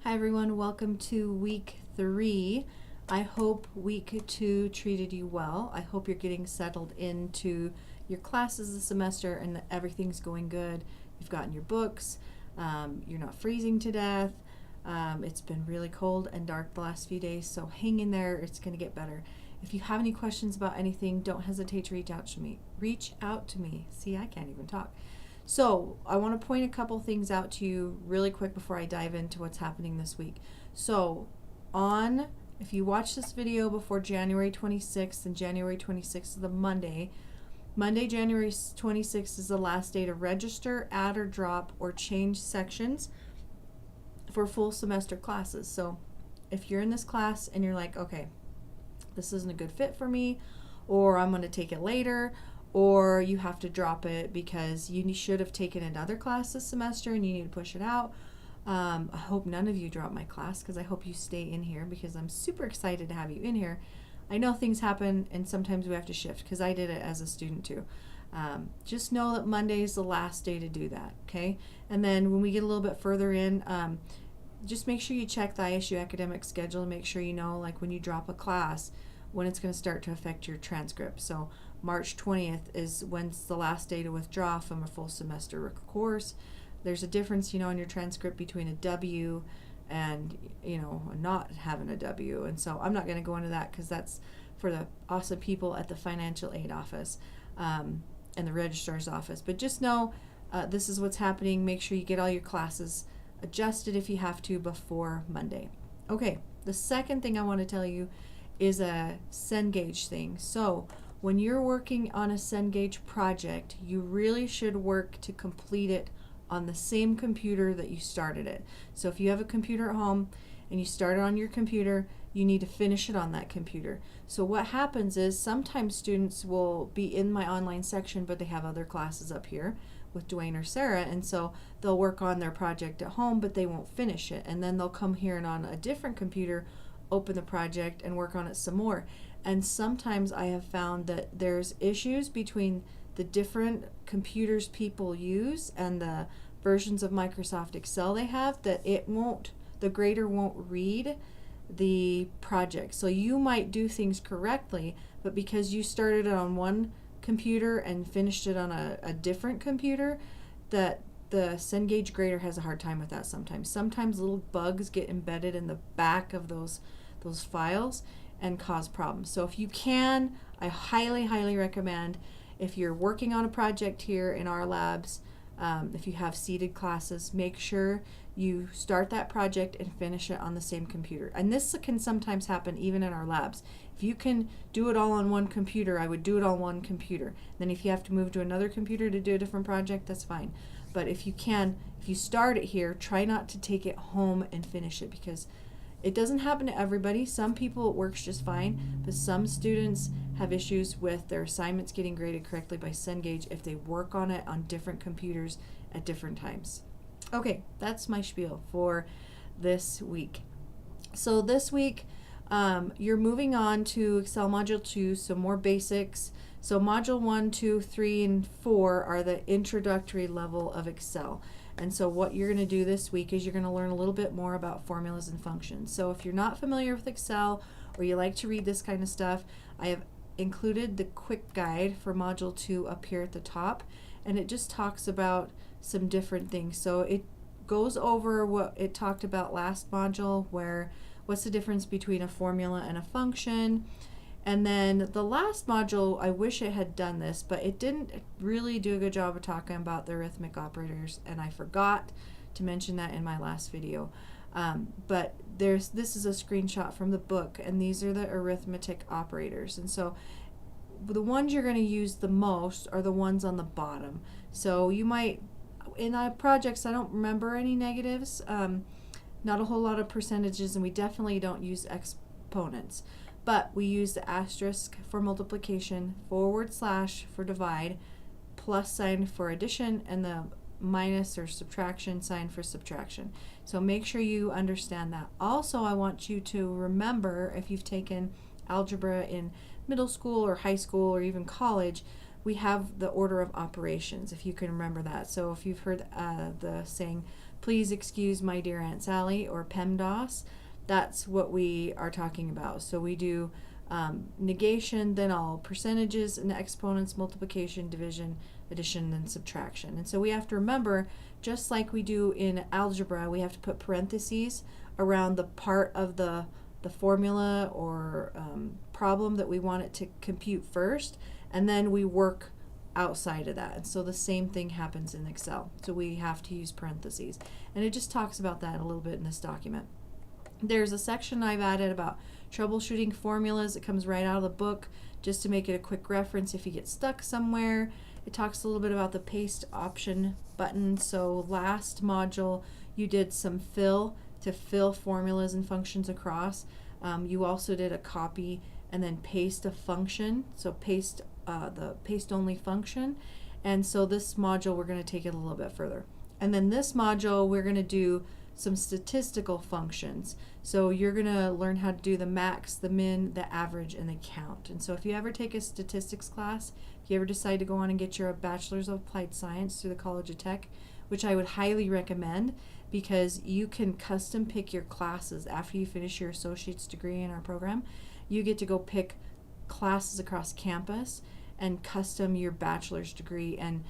Hi everyone, welcome to week 3. I hope week 2 treated you well. I hope you're getting settled into your classes this semester and that everything's going good. You've gotten your books, you're not freezing to death. It's been really cold and dark the last few days, so hang in there, it's going to get better. If you have any questions about anything, don't hesitate to reach out to me. Reach out to me. See, I can't even talk. So I want to point a couple things out to you really quick before I dive into what's happening this week. So if you watch this video before January 26th, and January 26th is the Monday, January 26th is the last day to register, add or drop, or change sections for full semester classes. So if you're in this class and you're like, okay, this isn't a good fit for me, or I'm going to take it later, or you have to drop it because you should have taken another class this semester and you need to push it out. I hope none of you drop my class because I hope you stay in here because I'm super excited to have you in here. I know things happen and sometimes we have to shift because I did it as a student too. Just know that Monday is the last day to do that, okay? And then when we get a little bit further in, just make sure you check the ISU academic schedule and make sure you know, like when you drop a class, when it's going to start to affect your transcript. So March 20th is when's the last day to withdraw from a full semester course. There's a difference, in your transcript between a W and, not having a W. And so I'm not going to go into that because that's for the awesome people at the financial aid office and the registrar's office. But just know this is what's happening. Make sure you get all your classes adjusted if you have to before Monday. Okay, the second thing I want to tell you is a Cengage thing. So when you're working on a Cengage project, you really should work to complete it on the same computer that you started it. So if you have a computer at home and you start it on your computer, you need to finish it on that computer. So what happens is sometimes students will be in my online section, but they have other classes up here with Dwayne or Sarah, and so they'll work on their project at home, but they won't finish it. And then they'll come here and on a different computer, open the project and work on it some more. And sometimes I have found that there's issues between the different computers people use and the versions of Microsoft Excel they have that the grader won't read the project. So you might do things correctly, but because you started it on one computer and finished it on a different computer, that the Cengage grader has a hard time with that sometimes. Sometimes little bugs get embedded in the back of those files and cause problems. So if you can, I highly, highly recommend, if you're working on a project here in our labs, if you have seated classes, make sure you start that project and finish it on the same computer. And this can sometimes happen even in our labs. If you can do it all on one computer, I would do it on one computer. Then if you have to move to another computer to do a different project, that's fine. But if you start it here, try not to take it home and finish it, because it doesn't happen to everybody. Some people it works just fine, but some students have issues with their assignments getting graded correctly by Cengage if they work on it on different computers at different times. Okay, that's my spiel for this week. So this week, you're moving on to Excel Module 2, so more basics. So Module 1, 2, 3, and 4 are the introductory level of Excel. And so what you're going to do this week is you're going to learn a little bit more about formulas and functions. So if you're not familiar with Excel or you like to read this kind of stuff, I have included the quick guide for Module 2 up here at the top, and it just talks about some different things. So it goes over what it talked about last module, what's the difference between a formula and a function. And then the last module, I wish it had done this, but it didn't really do a good job of talking about the arithmetic operators, and I forgot to mention that in my last video. But this is a screenshot from the book, and these are the arithmetic operators. And so the ones you're going to use the most are the ones on the bottom. So you might, in projects, I don't remember any negatives, not a whole lot of percentages, and we definitely don't use exponents. But we use the asterisk for multiplication, / for divide, plus sign for addition, and the minus or subtraction sign for subtraction. So make sure you understand that. Also, I want you to remember, if you've taken algebra in middle school or high school or even college, we have the order of operations, if you can remember that. So if you've heard the saying, please excuse my dear Aunt Sally, or PEMDAS. That's what we are talking about. So we do negation, then all percentages and exponents, multiplication, division, addition, and subtraction. And so we have to remember, just like we do in algebra, we have to put parentheses around the part of the formula or problem that we want it to compute first, and then we work outside of that. And so the same thing happens in Excel. So we have to use parentheses. And it just talks about that a little bit in this document. There's a section I've added about troubleshooting formulas. It comes right out of the book, just to make it a quick reference if you get stuck somewhere. It talks a little bit about the paste option button. So last module you did some fill to fill formulas and functions across. You also did a copy and then paste a function. So paste the paste only function. And so this module we're going to take it a little bit further. And then this module we're going to do some statistical functions. So you're going to learn how to do the max, the min, the average, and the count. And so if you ever take a statistics class, if you ever decide to go on and get your Bachelor's of Applied Science through the College of Tech, which I would highly recommend, because you can custom pick your classes after you finish your associate's degree in our program. You get to go pick classes across campus and custom your bachelor's degree. And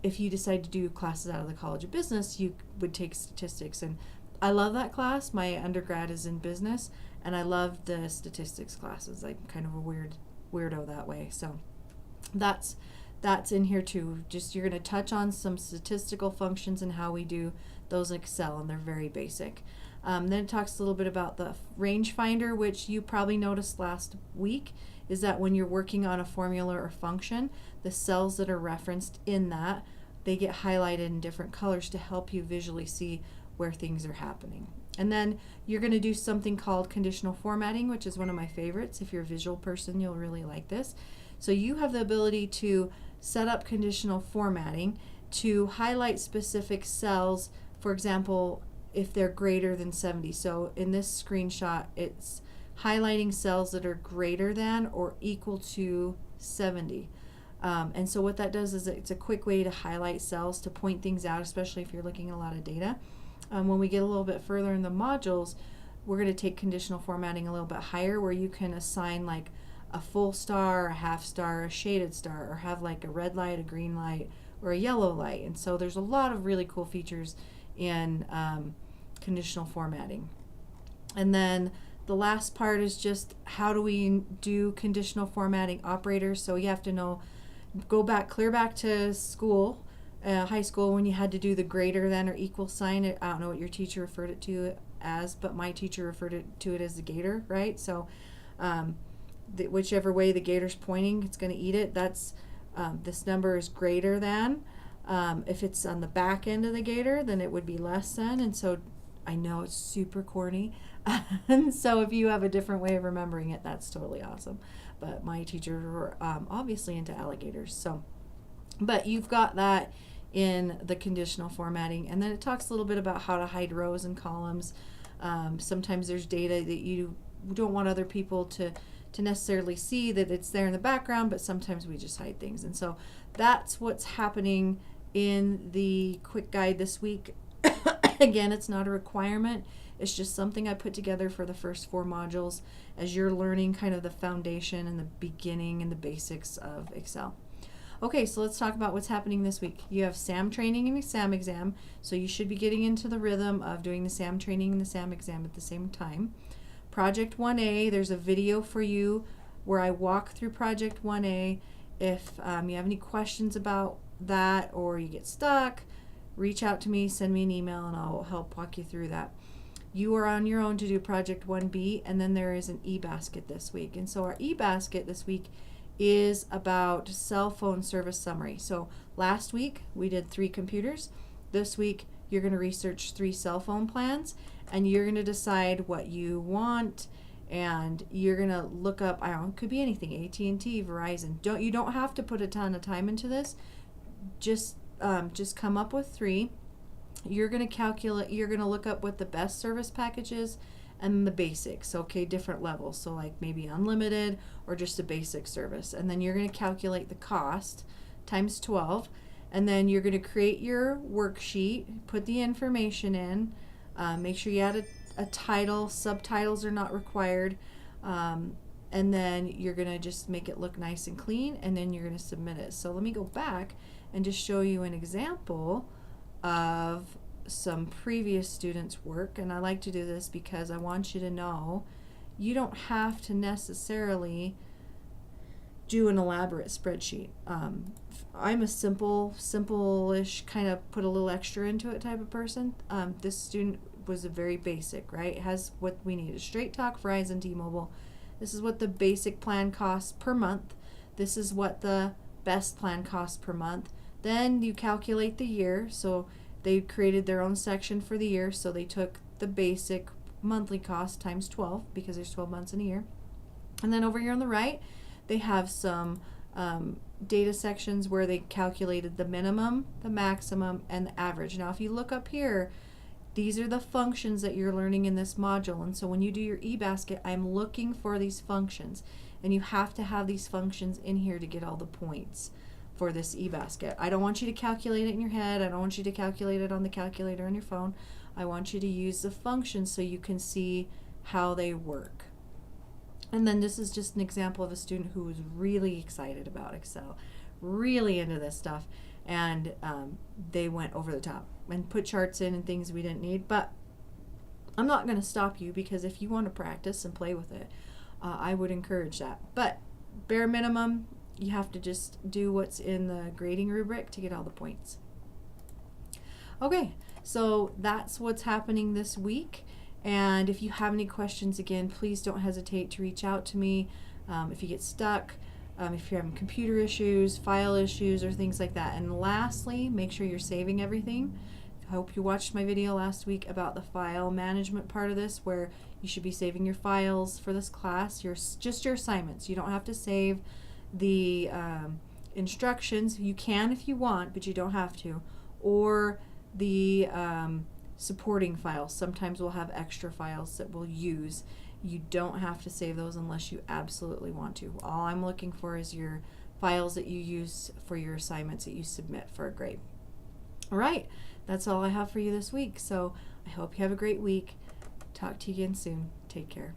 if you decide to do classes out of the College of Business, you would take statistics. And I love that class. My undergrad is in business, and I love the statistics classes. I'm kind of a weirdo that way. So that's in here too. Just you're going to touch on some statistical functions and how we do those in Excel, and they're very basic. Then it talks a little bit about the range finder, which you probably noticed last week, is that when you're working on a formula or function, the cells that are referenced in that, they get highlighted in different colors to help you visually see where things are happening. And then you're going to do something called conditional formatting, which is one of my favorites. If you're a visual person, you'll really like this. So you have the ability to set up conditional formatting to highlight specific cells, for example, if they're greater than 70. So in this screenshot, it's highlighting cells that are greater than or equal to 70. And so what that does is it's a quick way to highlight cells, to point things out, especially if you're looking at a lot of data. When we get a little bit further in the modules, we're going to take conditional formatting a little bit higher, where you can assign like a full star, a half star, a shaded star, or have like a red light, a green light, or a yellow light. And so there's a lot of really cool features in conditional formatting. And then the last part is just how do we do conditional formatting operators. So you have to know, clear back to school, high school, when you had to do the greater than or equal sign. I don't know what your teacher referred it to as, but my teacher referred to it as the gator, right? So whichever way the gator's pointing, it's going to eat it. That's this number is greater than. If it's on the back end of the gator, then it would be less than. And so I know it's super corny. And so if you have a different way of remembering it, that's totally awesome. But my teachers were obviously into alligators. So, but you've got that in the conditional formatting. And then it talks a little bit about how to hide rows and columns. Sometimes there's data that you don't want other people to necessarily see, that it's there in the background, but sometimes we just hide things. And so that's what's happening in the quick guide this week. Again, it's not a requirement. It's just something I put together for the first 4 modules as you're learning kind of the foundation and the beginning and the basics of Excel. Okay, so let's talk about what's happening this week. You have SAM training and a SAM exam, so you should be getting into the rhythm of doing the SAM training and the SAM exam at the same time. Project 1A, there's a video for you where I walk through Project 1A. If you have any questions about that or you get stuck, reach out to me, send me an email, and I'll help walk you through that. You are on your own to do Project 1B, and then there is an eBasket this week. And so our eBasket this week is about cell phone service summary. So last week we did 3 computers. This week you're going to research 3 cell phone plans, and you're going to decide what you want, and you're going to look up, I don't know, it could be anything, AT&T, Verizon. You don't have to put a ton of time into this. Just come up with 3. You're going to calculate, you're going to look up what the best service package is and the basics, okay, different levels. So like maybe unlimited or just a basic service. And then you're going to calculate the cost times 12. And then you're going to create your worksheet, put the information in, make sure you add a title. Subtitles are not required. And then you're going to just make it look nice and clean, and then you're going to submit it. So let me go back and just show you an example of some previous students' work. And I like to do this because I want you to know you don't have to necessarily do an elaborate spreadsheet. I'm a simple-ish, kind of put a little extra into it type of person. This student was a very basic, right? It has what we need: a Straight Talk, Verizon, T-Mobile. This is what the basic plan costs per month. This is what the best plan costs per month. Then you calculate the year. So they created their own section for the year. So they took the basic monthly cost times 12, because there's 12 months in a year. And then over here on the right, they have some data sections where they calculated the minimum, the maximum, and the average. Now if you look up here, these are the functions that you're learning in this module. And so when you do your eBasket, I'm looking for these functions. And you have to have these functions in here to get all the points for this eBasket. I don't want you to calculate it in your head. I don't want you to calculate it on the calculator on your phone. I want you to use the functions so you can see how they work. And then this is just an example of a student who was really excited about Excel, really into this stuff, and they went over the top and put charts in and things we didn't need. But I'm not going to stop you, because if you want to practice and play with it, I would encourage that. But bare minimum, you have to just do what's in the grading rubric to get all the points. Okay, so that's what's happening this week. And if you have any questions, again, please don't hesitate to reach out to me. If you get stuck, if you're having computer issues, file issues, or things like that. And lastly, make sure you're saving everything. I hope you watched my video last week about the file management part of this, where you should be saving your files for this class, just your assignments. You don't have to save the instructions. You can if you want, but you don't have to. Or the supporting files. Sometimes we'll have extra files that we'll use. You don't have to save those unless you absolutely want to. All I'm looking for is your files that you use for your assignments that you submit for a grade. All right, that's all I have for you this week. So I hope you have a great week. Talk to you again soon. Take care.